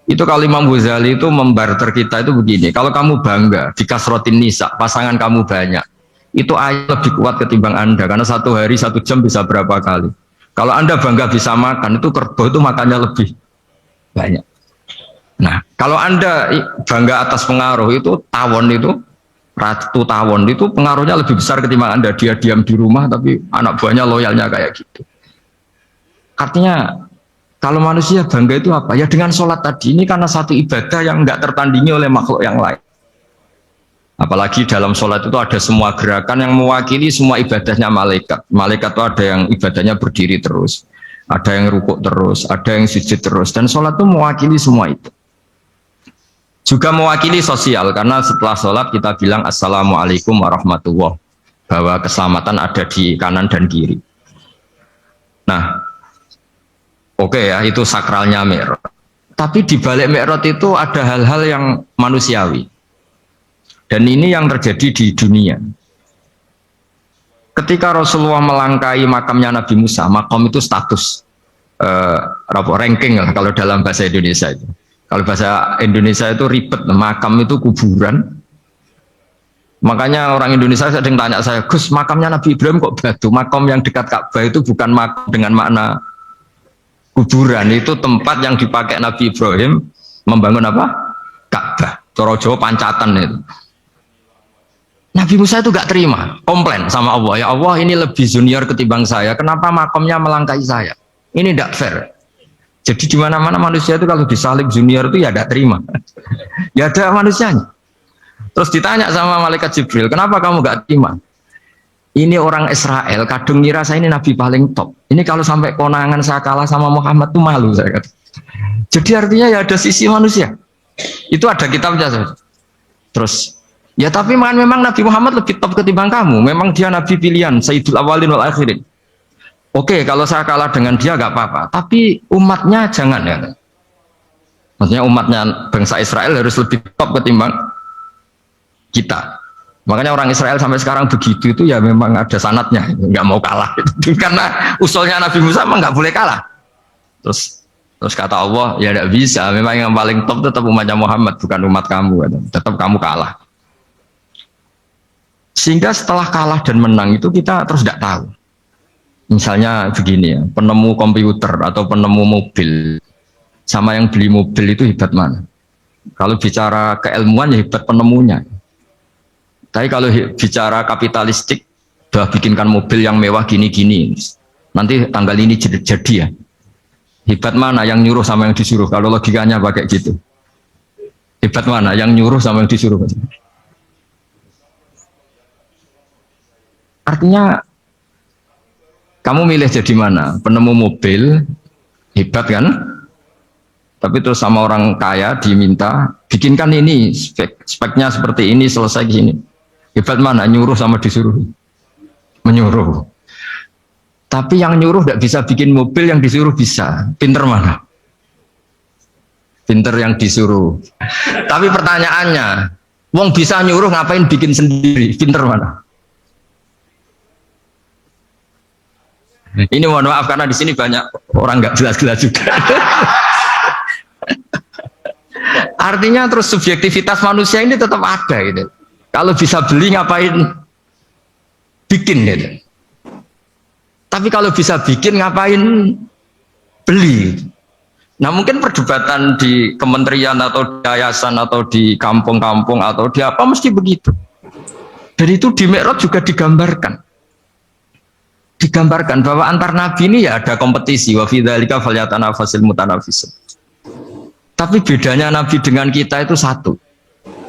S1: Itu kalau Imam Ghazali itu membarter kita itu begini. Kalau kamu bangga di kasrotin nisa pasangan kamu banyak, itu ayat lebih kuat ketimbang Anda karena 1 hari 1 jam bisa berapa kali. Kalau Anda bangga bisa makan itu kerbau itu makannya lebih banyak. Nah, kalau Anda bangga atas pengaruh itu tawon itu, ratu tawon itu pengaruhnya lebih besar ketimbang Anda. Dia diam di rumah tapi anak buahnya loyalnya kayak gitu. Artinya kalau manusia bangga itu apa? Ya dengan sholat tadi ini karena satu ibadah yang enggak tertandingi oleh makhluk yang lain. Apalagi dalam sholat itu ada semua gerakan yang mewakili semua ibadahnya malaikat. Malaikat itu ada yang ibadahnya berdiri terus, ada yang rukuk terus, ada yang sujud terus. Dan sholat itu mewakili semua itu. Juga mewakili sosial, karena setelah sholat kita bilang Assalamualaikum warahmatullahi, bahwa keselamatan ada di kanan dan kiri. Nah, oke ya, itu sakralnya Mi'raj. Tapi di balik Mi'raj itu ada hal-hal yang manusiawi. Dan ini yang terjadi di dunia. Ketika Rasulullah melangkai makamnya Nabi Musa, makam itu status ranking kalau dalam bahasa Indonesia itu. Kalau bahasa Indonesia itu ribet, makam itu kuburan. Makanya orang Indonesia sering tanya saya, Gus, makamnya Nabi Ibrahim kok batu? Makam yang dekat Ka'bah itu bukan makam dengan makna kuburan, itu tempat yang dipakai Nabi Ibrahim membangun apa? Ka'bah. Cara Jawa pancatan itu. Nabi Musa itu gak terima, komplain sama Allah. Ya Allah, ini lebih junior ketimbang saya. Kenapa makamnya melangkai saya? Ini tidak fair. Jadi di mana-mana manusia itu kalau disalib junior itu ya tidak terima. Ya ada manusianya. Terus ditanya sama malaikat Jibril, kenapa kamu gak terima? Ini orang Israel, kadung ngira saya ini nabi paling top. Ini kalau sampai konangan saya kalah sama Muhammad tuh malu saya kata. Jadi artinya ya ada sisi manusia. Itu ada kitabnya. Terus ya tapi memang Nabi Muhammad lebih top ketimbang kamu. Memang dia Nabi pilihan, Sayyidul Awalin wal Akhirin. Oke, kalau saya kalah dengan dia gak apa-apa. Tapi umatnya jangan ya. Maksudnya umatnya bangsa Israel harus lebih top ketimbang kita. Makanya orang Israel sampai sekarang begitu itu ya memang ada sanatnya. Gak mau kalah. Karena usulnya Nabi Musa memang gak boleh kalah. Terus kata Allah, ya gak bisa. Memang yang paling top tetap umatnya Muhammad, bukan umat kamu. Tetap kamu kalah. Sehingga setelah kalah dan menang itu kita terus tidak tahu. Misalnya begini ya, penemu komputer atau penemu mobil sama yang beli mobil itu hebat mana? Kalau bicara keilmuan ya hebat penemunya. Tapi kalau bicara kapitalistik, udah bikinkan mobil yang mewah gini-gini, nanti tanggal ini jadi ya. Hebat mana yang nyuruh sama yang disuruh? Kalau logikanya pakai gitu. Hebat mana yang nyuruh sama yang disuruh? Artinya kamu milih jadi mana? Penemu mobil, hebat kan? Tapi terus sama orang kaya diminta, bikinkan ini, speknya seperti ini, selesai gini. Hebat mana? Nyuruh sama disuruh? Menyuruh. Tapi yang nyuruh tidak bisa bikin mobil, yang disuruh bisa. Pinter mana? Pinter yang disuruh. Tapi pertanyaannya, wong bisa nyuruh ngapain bikin sendiri? Pinter mana? Ini mohon maaf karena di sini banyak orang nggak jelas-jelas juga. Artinya terus subjektivitas manusia ini tetap ada gitu. Kalau bisa beli ngapain bikin gitu. Tapi kalau bisa bikin ngapain beli. Nah mungkin perdebatan di kementerian atau di yayasan atau di kampung-kampung atau di apa mesti begitu. Dan itu di Mi'raj juga digambarkan bahwa antar nabi ini ya ada kompetisi, wa fi dzalika falyatanafasil mutanafisun. Tapi bedanya nabi dengan kita itu satu.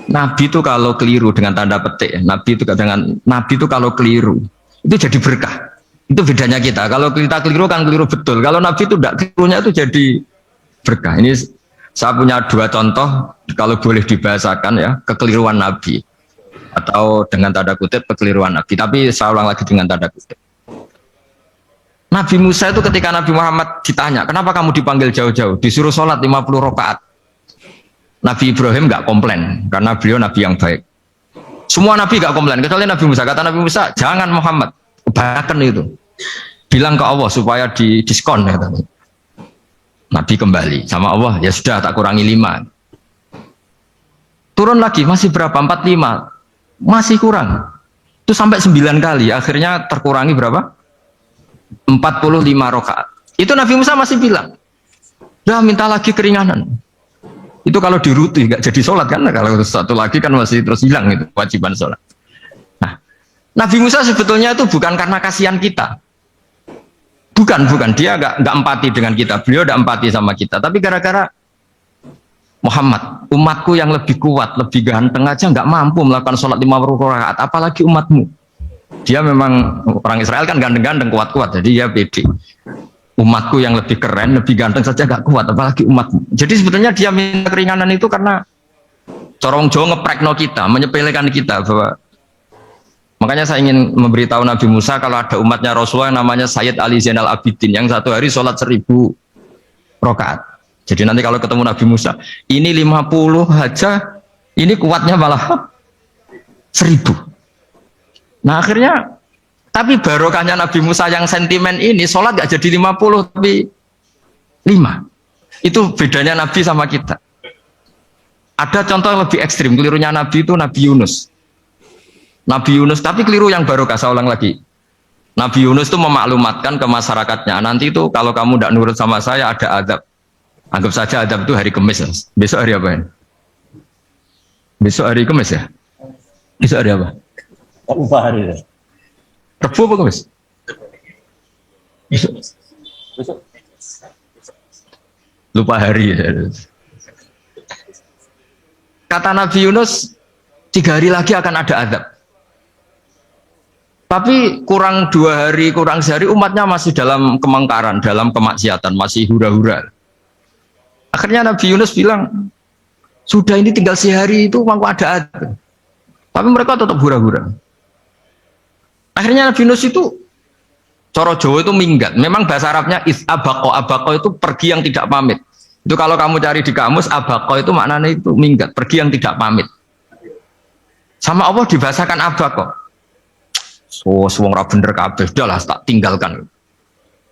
S1: Nabi itu kalau keliru dengan tanda petik, nabi itu kalau keliru itu jadi berkah. Itu bedanya kita. Kalau kita keliru kan keliru betul. Kalau nabi itu tidak kelirunya itu jadi berkah. Ini saya punya dua contoh kalau boleh dibahasakan ya, kekeliruan nabi atau dengan tanda kutip kekeliruan nabi. Tapi saya ulang lagi dengan tanda kutip. Nabi Musa itu ketika Nabi Muhammad ditanya, kenapa kamu dipanggil jauh-jauh? Disuruh sholat 50 rakaat. Nabi Ibrahim nggak komplain, karena beliau Nabi yang baik. Semua Nabi nggak komplain, kecuali Nabi Musa. Kata Nabi Musa, jangan Muhammad, kebanyakan itu. Bilang ke Allah supaya di diskon. Ya, Nabi kembali, sama Allah, ya sudah tak kurangi 5. Turun lagi, masih berapa? 45. Masih kurang. Itu sampai 9 kali, akhirnya terkurangi berapa? 45 rakaat. Itu Nabi Musa masih bilang, udah minta lagi keringanan. Itu kalau diruti nggak jadi sholat kan? Kalau satu lagi kan masih terus hilang itu kewajiban sholat. Nah, Nabi Musa sebetulnya itu bukan karena kasihan kita, bukan dia nggak empati dengan kita. Beliau nggak empati sama kita, tapi gara-gara Muhammad, umatku yang lebih kuat, lebih ganteng aja nggak mampu melakukan sholat 50 rakaat, apalagi umatmu. Dia memang orang Israel kan ganteng-ganteng, kuat-kuat, jadi dia pede. Umatku yang lebih keren, lebih ganteng saja gak kuat, apalagi umatmu. Jadi sebetulnya dia minta keringanan itu karena Corong Jawa ngeprekno kita, menyepelekan kita bahwa makanya saya ingin memberitahu Nabi Musa kalau ada umatnya Rasulullah yang namanya Sayyid Ali Zainal Abidin yang satu hari sholat 1000 rakaat. Jadi nanti kalau ketemu Nabi Musa, ini 50 aja, ini kuatnya malah 1000. Nah akhirnya, tapi barokahnya Nabi Musa yang sentimen ini, sholat gak jadi 50 tapi 5. Itu bedanya Nabi sama kita. Ada contoh lebih ekstrim, kelirunya Nabi itu Nabi Yunus. Nabi Yunus, tapi keliru yang barokah, saya ulang lagi. Nabi Yunus itu memaklumatkan ke masyarakatnya, nanti itu kalau kamu tidak nurut sama saya ada adab. Anggap saja adab itu hari Kamis. Besok hari apa ya? Besok hari Kamis ya? Besok hari apa?
S2: Lupa hari ya.
S1: Rebu apa Kamis? Besok. Lupa hari ya. Kata Nabi Yunus, 3 hari lagi akan ada adab. Tapi kurang 2 hari, kurang sehari umatnya masih dalam kemungkaran, dalam kemaksiatan, masih hura-hura. Akhirnya Nabi Yunus bilang, sudah ini tinggal sehari itu mampu ada adab. Tapi mereka tetap hura-hura. Akhirnya Nabi Yunus itu, coro Jawa itu minggat. Memang bahasa Arabnya abako. Abako itu pergi yang tidak pamit. Itu kalau kamu cari di kamus, abako itu maknanya itu minggat, pergi yang tidak pamit. Sama Allah dibahasakan abako. Oh, wong ra bener kabeh, udahlah tak tinggalkan.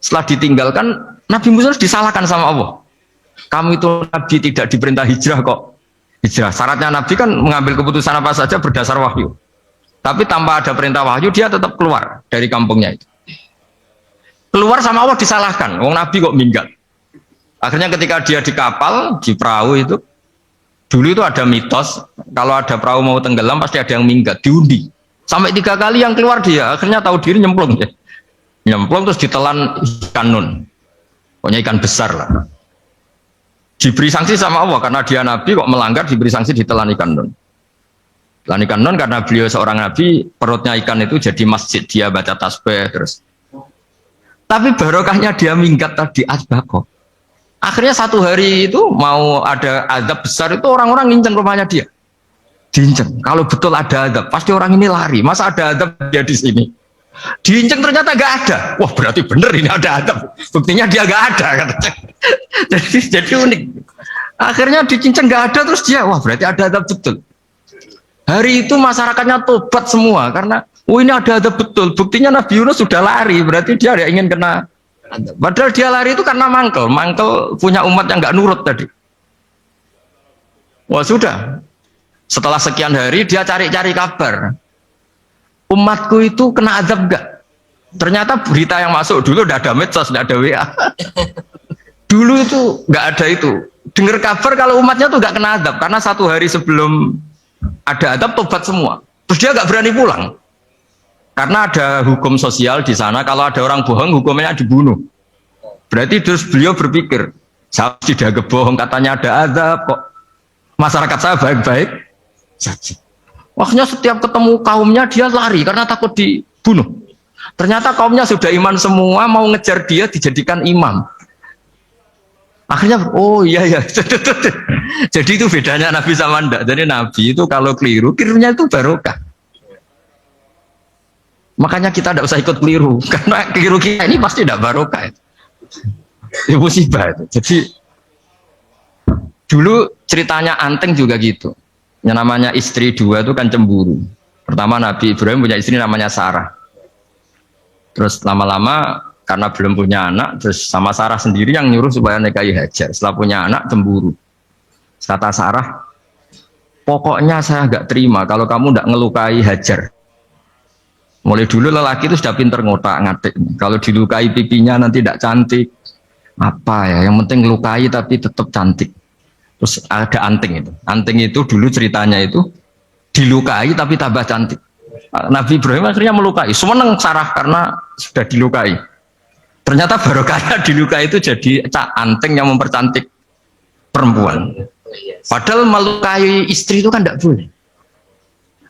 S1: Setelah ditinggalkan, Nabi Musa disalahkan sama Allah. Kamu itu Nabi tidak diperintah hijrah kok. Hijrah, syaratnya Nabi kan mengambil keputusan apa saja berdasar wahyu. Tapi tanpa ada perintah wahyu, dia tetap keluar dari kampungnya itu. Keluar sama Allah disalahkan, wong Nabi kok minggat. Akhirnya ketika dia di kapal, di perahu itu, dulu itu ada mitos, kalau ada perahu mau tenggelam pasti ada yang minggat, diundi. Sampai 3 kali yang keluar dia, akhirnya tahu diri nyemplung ya. Nyemplung terus ditelan ikan nun. Pokoknya ikan besar lah. Diberi sanksi sama Allah karena dia nabi kok melanggar, diberi sanksi ditelan ikan nun. Telan ikan nun karena beliau seorang nabi, perutnya ikan itu jadi masjid, dia baca tasbih terus. Tapi barokahnya dia minggat tadi asbako. Akhirnya 1 hari itu mau ada azab besar itu orang-orang nginceng rumahnya dia. Diinceng. Kalau betul ada adab, pasti orang ini lari. Masa ada adab dia di sini? Diinceng ternyata gak ada. Wah berarti bener ini ada adab. Buktinya dia gak ada. jadi unik. Akhirnya dicinceng gak ada terus dia, wah berarti ada adab betul. Hari itu masyarakatnya tobat semua karena, oh ini ada adab betul. Buktinya Nabi Yunus sudah lari, berarti dia ada ingin kena adab. Padahal dia lari itu karena mangkel punya umat yang gak nurut tadi. Wah sudah. Setelah sekian hari dia cari-cari kabar. Umatku itu kena azab enggak? Ternyata berita yang masuk dulu udah ada medsos, udah ada WA. Dulu itu enggak ada itu. Dengar kabar kalau umatnya tuh enggak kena azab karena 1 hari sebelum ada azab tobat semua. Terus dia enggak berani pulang. Karena ada hukum sosial di sana, kalau ada orang bohong hukumnya dibunuh. Berarti terus beliau berpikir, saya tidak bohong katanya ada azab kok. Masyarakat saya baik-baik saja. Akhirnya setiap ketemu kaumnya dia lari karena takut dibunuh. Ternyata kaumnya sudah iman semua, mau ngejar dia dijadikan imam. Akhirnya, oh iya ya. Jadi itu bedanya Nabi sama ndak. Jadi Nabi itu kalau kelirunya itu barokah. Makanya kita tidak usah ikut keliru, karena keliru kita ini pasti tidak barokah. Itu musibah itu. Jadi dulu ceritanya Anteng juga gitu. Yang namanya istri 2 itu kan cemburu. Pertama Nabi Ibrahim punya istri namanya Sarah. Terus lama-lama karena belum punya anak, terus sama Sarah sendiri yang nyuruh supaya nikahi Hajar. Setelah punya anak cemburu. Kata Sarah, pokoknya saya nggak terima kalau kamu nggak ngelukai Hajar. Mulai dulu lelaki itu sudah pinter ngotak-ngatik. Kalau dilukai pipinya nanti tidak cantik. Apa ya? Yang penting lukai tapi tetap cantik. Terus ada anting itu. Anting itu dulu ceritanya itu dilukai tapi tambah cantik. Nabi Ibrahim akhirnya melukai. Seneng Sarah karena sudah dilukai. Ternyata barokahnya dilukai itu jadi anting yang mempercantik perempuan. Padahal melukai istri itu kan tidak boleh.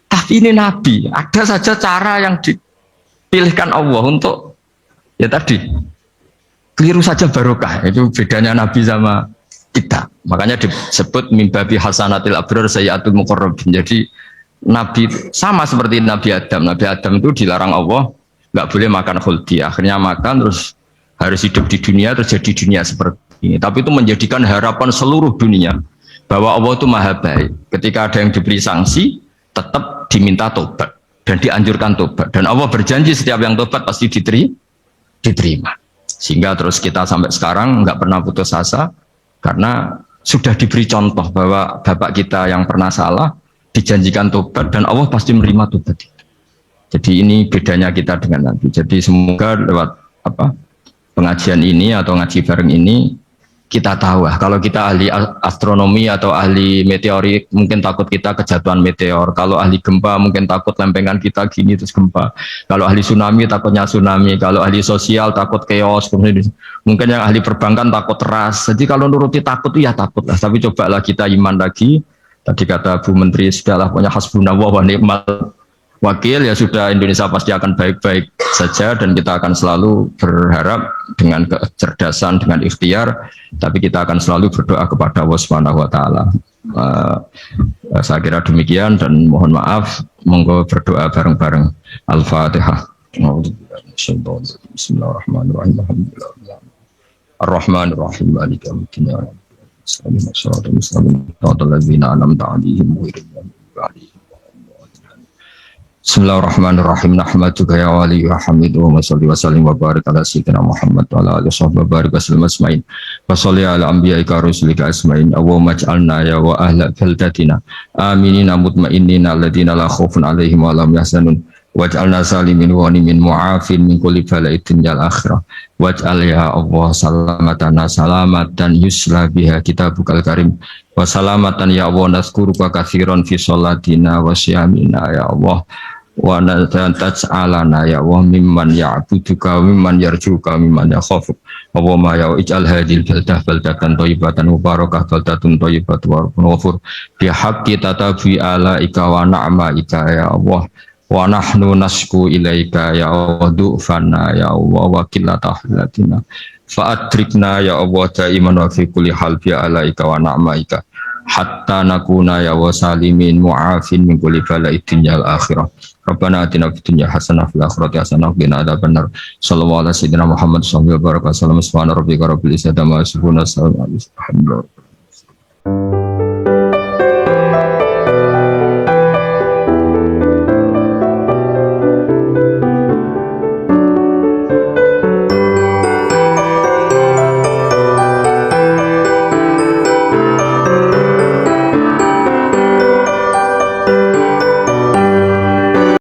S1: Tapi ini Nabi, ada saja cara yang dipilihkan Allah untuk ya tadi keliru saja barokah. Itu bedanya Nabi sama kita. Makanya disebut mimbabi hasanatil abrar sayyatul muqarrabin. Jadi Nabi sama seperti Nabi Adam. Nabi Adam itu dilarang Allah nggak boleh makan khuldi. Akhirnya makan terus harus hidup di dunia terus jadi dunia seperti ini. Tapi itu menjadikan harapan seluruh dunia bahwa Allah itu maha baik. Ketika ada yang diberi sanksi, tetap diminta tobat dan dianjurkan tobat. Dan Allah berjanji setiap yang tobat pasti diterima. Sehingga terus kita sampai sekarang nggak pernah putus asa karena sudah diberi contoh bahwa bapak kita yang pernah salah dijanjikan tobat dan Allah pasti menerima tobat itu. Jadi ini bedanya kita dengan Nabi. Jadi semoga lewat pengajian ini atau ngaji bareng ini kita tahu kalau kita ahli astronomi atau ahli meteorik mungkin takut kita kejatuhan meteor. Kalau ahli gempa mungkin takut lempengan kita gini terus gempa. Kalau ahli tsunami takutnya tsunami. Kalau ahli sosial takut chaos. Mungkin yang ahli perbankan takut ras. Jadi kalau nuruti takut ya takut lah. Tapi cobalah kita iman lagi. Tadi kata Bu Menteri sudahlah punya hasbunallah wa ni'mal wakil, ya sudah, Indonesia pasti akan baik-baik saja dan kita akan selalu berharap dengan kecerdasan, dengan ikhtiar, tapi kita akan selalu berdoa kepada Allah Subhanahu wa taala. Saya kira demikian dan mohon maaf, monggo berdoa bareng-bareng. Al-Fatihah. Bismillahirrahmanirrahim. Ar-Rahmanir-Rahim. Maliki yaumiddin. Bismillahirrahmanirrahim. Nahmaduka ya wali wa hamidu wa salli wa sallim wa barik ala sayyidina Muhammad wa ala alihi wa barik wa sallim asma'in wa salli ala anbiya'ika rusulika asma'in Allahumma ij'alna ya wa ahla baldatina aminina mutma'innina alladhina la khaufun alaihim wa lam yahzanun waj'alna salimin wa nimin mu'afin min kulli bala'id dunyal akhirah waj'al ya Allah salamatana salamatan yusla biha kitabukal karim wa salamatan ya Allah nazkuruka katsiran fi sholatina wa siyamina ya Allah wa taj'alana ya Allah mimman ya'buduka mimman yarjuka mimman yakhafu Allahumma ya ij'al hadhil baldatan thayyibatan mubarakah baldatun thayyibatun wa ghafur bi haqqi tatabi alaika wa na'maika ya Allah wa nahnu nasku ilaika ya Allah du'fana ya Allah wa qillata hilatina fa'adrikna ya Allah daiman wa fi kulli hal bi alaika wa na'maika hatta nakuna ya wa salimin mu'afin min kulli bala'id dunyal akhirah Rabbana atina fid dunya hasanah fil akhirati hasanah wa qina adzabannar sallallahu alaihi wasallam Muhammad sallallahu alaihi wasallam subhana rabbika rabbil izzati amma yasifun wa salamun alal mursalin